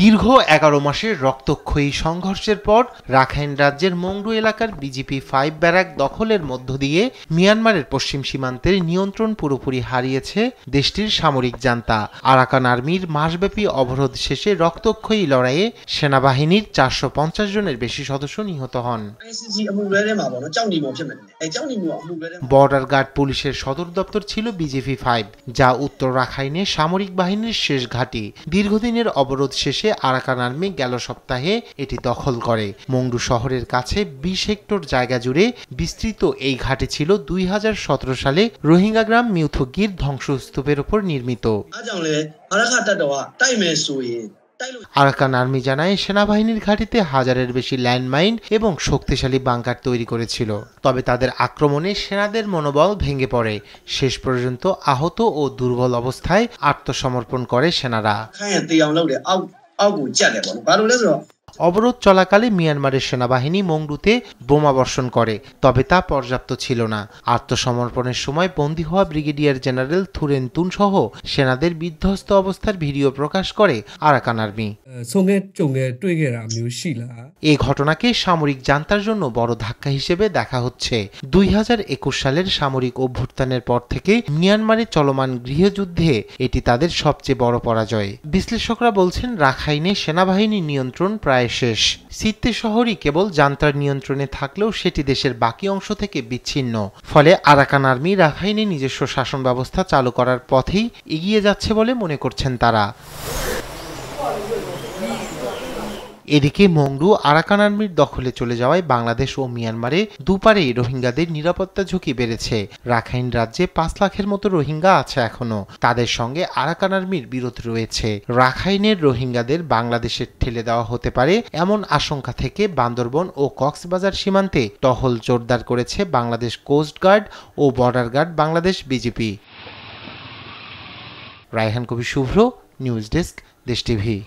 দীর্ঘ ১১ মাসের রক্তক্ষয়ী সংঘর্ষের পর রাখাইন রাজ্যের মংডু এলাকার বিজিপি-5 ব্যারাক দখলের মধ্য দিয়ে মিয়ানমারের পশ্চিম সীমান্তের নিয়ন্ত্রণ পুরোপুরি হারিয়েছে দেশটির সামরিক জান্তা। আরাকান আর্মির মাসব্যাপী অবরোধ শেষে রক্তক্ষয়ী লড়াইয়ে সেনাবাহিনীর ৪৫০ জনের বেশি সদস্য নিহত হন। বর্ডার গার্ড পুলিশের সদর দপ্তর ছিল বিজিপি-5, যা উত্তর রাখাইনে সামরিক বাহিনীর শেষ ঘাঁটি। দীর্ঘদিনের অবরোধ শেষে আরাকান আর্মি গেল সপ্তাহে এটি দখল করে। মংডু শহরের কাছে ২০ হেক্টর জায়গা জুড়ে বিস্তৃত এই ঘাঁটি ছিল ২০১৭ সালে রোহিঙ্গা গ্রাম মিউথগির ধ্বংসস্তূপের উপর নির্মিত। আরাকান আর্মি জানায় সেনাবাহিনীর ঘাঁটিতে হাজারের বেশি ল্যান্ডমাইন এবং শক্তিশালী বাংকার তৈরি করেছিল। তবে তাদের আক্রমণে সেনাদের মনোবল ভেঙে পড়ে। শেষ পর্যন্ত আহত ও দুর্বল অবস্থায় আত্মসমর্পণ করে সেনারা। অবরোধ চলাকালে মিয়ানমারের সেনাবাহিনী মংডুতে বোমা বর্ষণ করে, তবে তা পর্যাপ্ত ছিল না। আত্মসমর্পণের সময় বন্দী হওয়া ব্রিগেডিয়ার জেনারেল থুরেন তুন সহ সেনাদের বিধ্বস্ত অবস্থার ভিডিও প্রকাশ করে আরাকান আর্মি। এই ঘটনাকে সামরিক জান্তার জন্য বড় ধাক্কা হিসেবে দেখা হচ্ছে। ২০২১ সালের সামরিক অভ্যুত্থানের পর থেকে মিয়ানমারে চলমান গৃহযুদ্ধে এটি তাদের সবচেয়ে বড় পরাজয়। বিশ্লেষকরা বলছেন, রাখাইনে সেনাবাহিনীর নিয়ন্ত্রণ প্রায় শেষ। সিত্তে শহরই কেবল জান্তার নিয়ন্ত্রণে থাকলেও সেটি দেশের বাকি অংশ থেকে বিচ্ছিন্ন। ফলে আরাকান আর্মি রাখাইনে নিজস্ব শাসন ব্যবস্থা চালু করার পথেই এগিয়ে যাচ্ছে বলে মনে করছেন তারা। এদিকে মংডু আরাকান আর্মির দখলে চলে যাওয়ায় বাংলাদেশ ও মিয়ানমারে দুপারেই রোহিঙ্গাদের নিরাপত্তা ঝুঁকি বেড়েছে। রাখাইন রাজ্যে ৫ লাখের মতো রোহিঙ্গা আছে এখনো। তাদের সঙ্গে আরাকান আর্মির বিরোধ রয়েছে। রাখাইনের রোহিঙ্গাদের বাংলাদেশে ঠেলে দেওয়া হতে পারে এমন আশঙ্কা থেকে বান্দরবন ও কক্সবাজার সীমান্তে টহল জোরদার করেছে বাংলাদেশ কোস্ট গার্ড ও border guard Bangladesh BGP. Raihan Kabir Shubhra, news desk, Desh TV.